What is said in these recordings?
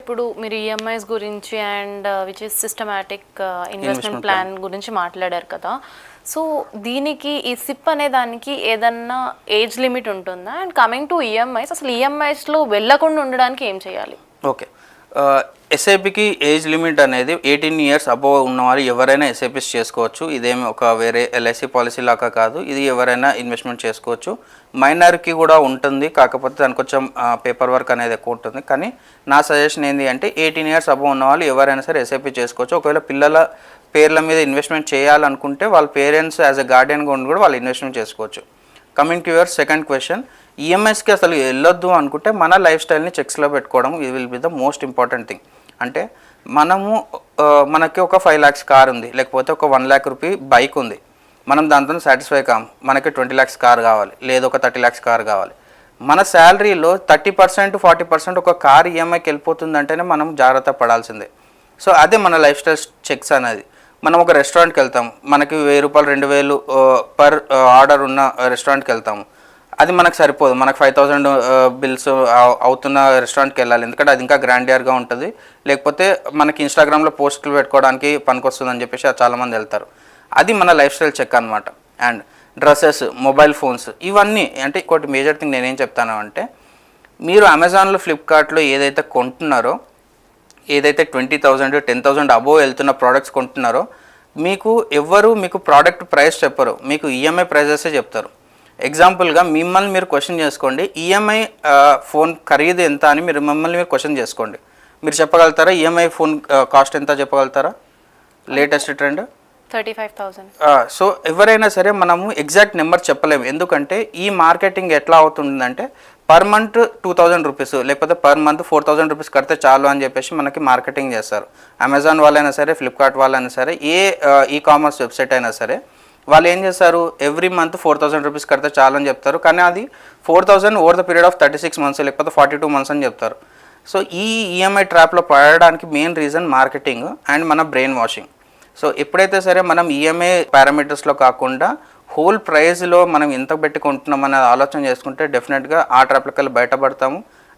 ఇప్పుడు మీరు ఈఎంఐస్ గురించి and which is systematic investment plan గురించి మాట్లాడారు కదా. సో దీనికి ఈ సిప్ అనే దానికి ఏదన్నా ఏజ్ లిమిట్ ఉంటుందా? అండ్ కమింగ్ టు ఈఎంఐస్, అసలు ఈఎంఐస్లో వెళ్ళకుండా ఉండడానికి ఏం చేయాలి? ఓకే, ఎస్ఐపికి ఏజ్ లిమిట్ అనేది 18 ఇయర్స్ అబోవ్ ఉన్న వాళ్ళు ఎవరైనా ఎస్ఐపిస్ చేసుకోవచ్చు. ఇదేమి ఒక వేరే ఎల్ఐసి పాలసీ లాగా కాదు, ఇది ఎవరైనా ఇన్వెస్ట్మెంట్ చేసుకోవచ్చు. మైనర్కి కూడా ఉంటుంది, కాకపోతే దానికి కొంచెం పేపర్ వర్క్ అనేది ఎక్కువ ఉంటుంది. కానీ నా సజెషన్ ఏంటి అంటే 18 ఇయర్స్ అబోవ్ ఉన్న వాళ్ళు ఎవరైనా సరే ఎస్ఐపి చేసుకోవచ్చు. ఒకవేళ పిల్లల పేర్ల మీద ఇన్వెస్ట్మెంట్ చేయాలనుకుంటే వాళ్ళ పేరెంట్స్ యాజ్ ఎ గార్డియన్గా ఉండి కూడా వాళ్ళు ఇన్వెస్ట్మెంట్ చేసుకోవచ్చు. Coming to your second question, ఈఎంఐస్కి అసలు వెళ్ళొద్దు అనుకుంటే మన లైఫ్ స్టైల్ని చెక్స్లో పెట్టుకోవడం ఇది will be the most important thing. అంటే మనకి ఒక 5 lakhs కార్ ఉంది, లేకపోతే ఒక 1 lakh రూపీ బైక్ ఉంది. మనం దాంతో సాటిస్ఫై కాము, మనకి 20 lakhs కార్ కావాలి, లేదా ఒక 30 lakhs కార్ కావాలి. మన శాలరీలో 30% 40% ఒక కార్ ఈఎంఐకి వెళ్ళిపోతుందంటేనే మనం జాగ్రత్త పడాల్సిందే. సో అదే మన లైఫ్ స్టైల్ చెక్స్ అనేది. మనం ఒక రెస్టారెంట్కి వెళ్తాం, మనకి 1000 రూపాయలు 2000 పర్ ఆర్డర్ ఉన్న రెస్టారెంట్కి వెళ్తాము. అది మనకు సరిపోదు, మనకు 5000 బిల్స్ అవుతున్న రెస్టారెంట్కి వెళ్ళాలి, ఎందుకంటే అది ఇంకా గ్రాండియర్గా ఉంటుంది. లేకపోతే మనకి ఇన్స్టాగ్రామ్లో పోస్టులు పెట్టుకోవడానికి పనికొస్తుందని చెప్పేసి చాలామంది వెళ్తారు. అది మన లైఫ్ స్టైల్ చెక్ అనమాట. అండ్ డ్రెస్సెస్, మొబైల్ ఫోన్స్, ఇవన్నీ అంటే ఇంకోటి మేజర్ థింగ్ నేనేం చెప్తాను అంటే, మీరు అమెజాన్లో ఫ్లిప్కార్ట్లో ఏదైతే కొంటున్నారో, ఏదైతే 20,000 10,000 అబోవ్ వెళ్తున్న ప్రోడక్ట్స్ కొంటున్నారో, మీకు ప్రోడక్ట్ ప్రైస్ చెప్పరు, మీకు ఈఎంఐ ప్రైజెసే చెప్తారు. ఎగ్జాంపుల్గా మిమ్మల్ని మీరు క్వశ్చన్ చేసుకోండి, ఈఎంఐ ఫోన్ ఖరీదు ఎంత అని మిమ్మల్ని మీరు క్వశ్చన్ చేసుకోండి. మీరు చెప్పగలుగుతారా ఈఎంఐ ఫోన్ కాస్ట్ ఎంత చెప్పగలుగుతారా? Latest trend 35,000. సో ఎవరైనా సరే మనము ఎగ్జాక్ట్ నెంబర్ చెప్పలేము, ఎందుకంటే ఈ మార్కెటింగ్ ఎట్లా అవుతుందంటే పర్ మంత్ 2,000 రూపీస్ లేకపోతే పర్ మంత్ 4,000 రూపీస్ కడితే చాలు అని చెప్పేసి మనకి మార్కెటింగ్ చేస్తారు. అమెజాన్ వాళ్ళైనా సరే, ఫ్లిప్కార్ట్ వాళ్ళైనా సరే, ఏ ఈ కామర్స్ వెబ్సైట్ అయినా సరే, వాళ్ళు ఏం చేస్తారు, ఎవ్రీ మంత్ 4,000 రూపీస్ కడితే చాలు అని చెప్తారు. కానీ అది 4,000 over the period of 36 months లేకపోతే 42 months అని చెప్తారు. సో ఈ ఈఎంఐ ట్రాప్లో పడడానికి మెయిన్ రీజన్ మార్కెటింగ్ అండ్ మన బ్రెయిన్ వాషింగ్. సో ఎప్పుడైతే సరే మనం ఈఎంఐ పారామీటర్స్లో కాకుండా హోల్ ప్రైస్లో మనం ఎంత పెట్టుకుంటున్నాం అనేది ఆలోచన చేసుకుంటే డెఫినెట్గా ఆ ట్రాప్లకెళ్ళి బయటపడతాము.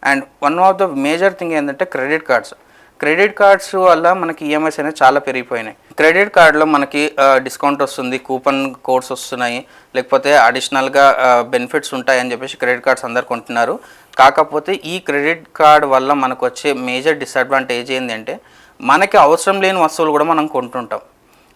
And one of the major thing ఏంటంటే క్రెడిట్ కార్డ్స్ వల్ల మనకి ఈఎంఐస్ అనేవి చాలా పెరిగిపోయినాయి. క్రెడిట్ కార్డులో మనకి డిస్కౌంట్ వస్తుంది, కూపన్ కోడ్స్ వస్తున్నాయి, లేకపోతే అడిషనల్గా బెనిఫిట్స్ ఉంటాయని చెప్పేసి క్రెడిట్ కార్డ్స్ అందరు కొంటున్నారు. కాకపోతే ఈ క్రెడిట్ కార్డ్ వల్ల మనకు వచ్చే మేజర్ డిసడ్వాంటేజ్ ఏంటంటే, మనకి అవసరం లేని వస్తువులు కూడా మనం కొంటుంటాం.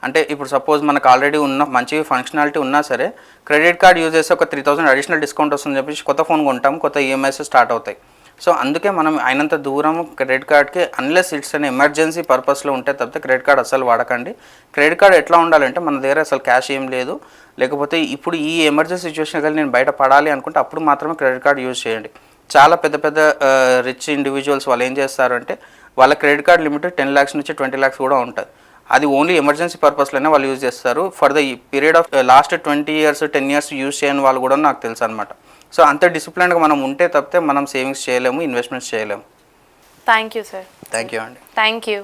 అంటే ఇప్పుడు సపోజ్ మనకు ఆల్రెడీ ఉన్న మంచి ఫంక్షనాలిటీ ఉన్నా సరే, క్రెడిట్ కార్డ్ యూజ్ చేస్తే ఒక 3,000 అడిషనల్ డిస్కౌంట్ వస్తుందని చెప్పేసి కొత్త ఫోన్ కొంటాం, కొత్త ఈఎంఐస్ స్టార్ట్ అవుతాయి. సో అందుకే మనం అయినంత దూరం క్రెడిట్ కార్డ్కి అన్లెస్ ఇట్స్ అనే ఎమర్జెన్సీ పర్పస్లో ఉంటే తప్పితే క్రెడిట్ కార్డ్ అసలు వాడకండి. క్రెడిట్ కార్డ్ ఎట్లా ఉండాలంటే, మన దగ్గర అసలు క్యాష్ ఏం లేదు, లేకపోతే ఇప్పుడు ఈ ఎమర్జెన్సీ సిచ్యువేషన్ కలిసి నేను బయట పడాలి అనుకుంటే అప్పుడు మాత్రమే క్రెడిట్ కార్డ్ యూజ్ చేయండి. చాలా పెద్ద పెద్ద రిచ్ ఇండివిజువల్స్ వాళ్ళు ఏం చేస్తారంటే, వాళ్ళ క్రెడిట్ కార్డ్ లిమిట్ 10 lakhs నుంచి 20 lakhs కూడా ఉంటుంది. అది ఓన్లీ ఎమర్జెన్సీ పర్పస్లోనే వాళ్ళు యూజ్ చేస్తారు. For the period of last 20 years 10 years use చేయని వాళ్ళు కూడా నాకు తెలుసు అనమాట. సో అంత డిసిప్లిన్గా మనం ఉంటే తప్పితే మనం సేవింగ్స్ చేయలేము, ఇన్వెస్ట్మెంట్స్ చేయలేము. Thank you sir. Thank you అండి. Thank you.